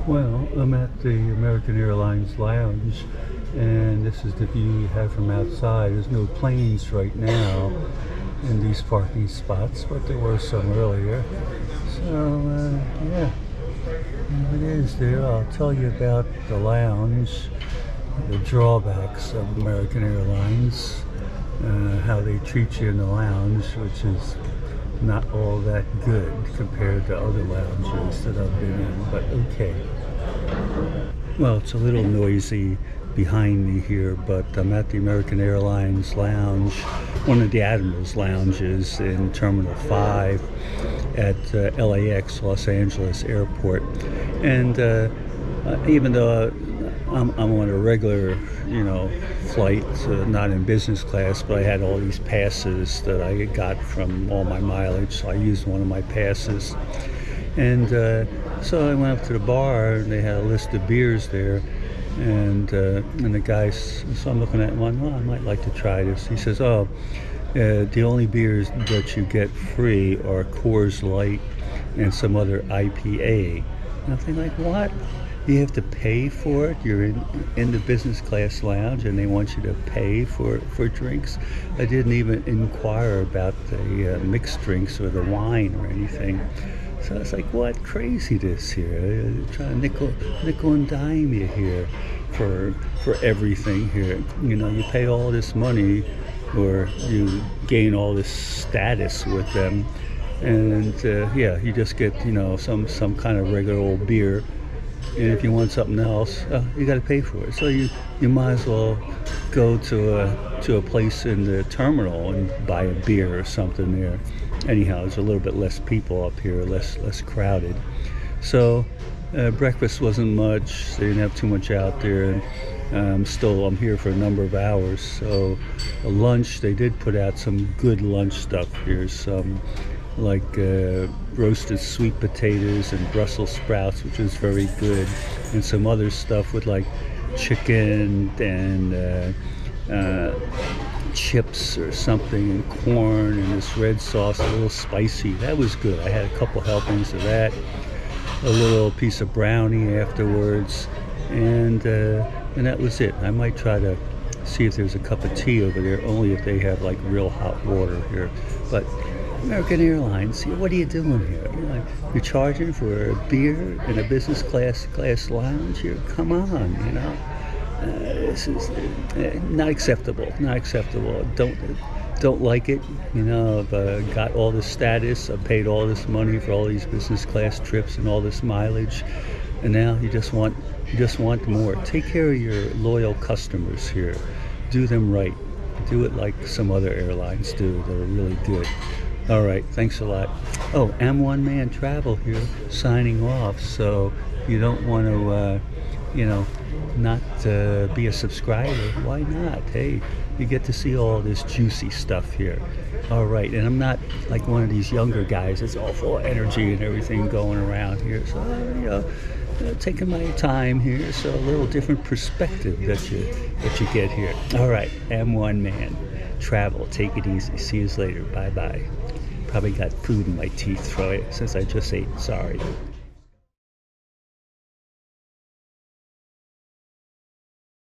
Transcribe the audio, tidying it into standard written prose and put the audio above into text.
Well, I'm at the American Airlines Lounge, and this is the view you have from outside. There's no planes right now in these parking spots, but there were some earlier. So, yeah, there it is there. I'll tell you about the lounge, the drawbacks of American Airlines, how they treat you in the lounge, which is not all that good compared to other lounges that I've been in, but okay. Well, it's a little noisy behind me here, but I'm at the American Airlines Lounge, one of the Admirals Lounges in Terminal 5 at LAX Los Angeles Airport. And even though I'm on a regular, flight, not in business class, but I had all these passes that I got from all my mileage, so I used one of my passes. And so I went up to the bar, and they had a list of beers there, and the guy, so I'm looking at one, well, I might like to try this. He says, the only beers that you get free are Coors Light and some other IPA. And I'm thinking, like, what? You have to pay for it? You're in the business class lounge and they want you to pay for drinks? I didn't even inquire about the mixed drinks or the wine or anything. So it's like, what craziness here? Trying to nickel and dime you here for everything here. You pay all this money, or you gain all this status with them, and you just get some kind of regular old beer. And if you want something else, you got to pay for it. So you might as well go to a place in the terminal and buy a beer or something there. Anyhow, there's a little bit less people up here, less crowded. So breakfast wasn't much. They didn't have too much out there, and I'm here for a number of hours. So lunch, they did put out some good lunch stuff. Here's some like roasted sweet potatoes and Brussels sprouts, which is very good, and some other stuff with like chicken and chips or something, and corn, and this red sauce, a little spicy. That was good. I had a couple helpings of that, a little piece of brownie afterwards, and that was it. I might try to see if there's a cup of tea over there, only if they have like real hot water here. But American Airlines, what are you doing here? You're charging for a beer in a business class lounge here? Come on, this is not acceptable. Not acceptable. Don't like it. I've got all this status. I've paid all this money for all these business class trips and all this mileage, and now you just want more. Take care of your loyal customers here. Do them right. Do it like some other airlines do that are really good. All right, thanks a lot. Oh, I'm One Man Travel here, signing off. So if you don't want to, not be a subscriber, why not? Hey, you get to see all this juicy stuff here. All right, and I'm not like one of these younger guys that's all full of energy and everything going around here. So, taking my time here, so a little different perspective that you get here. All right, I'm One Man Travel. Take it easy. See you later. Bye-bye. Probably got food in my teeth since I just ate. Sorry.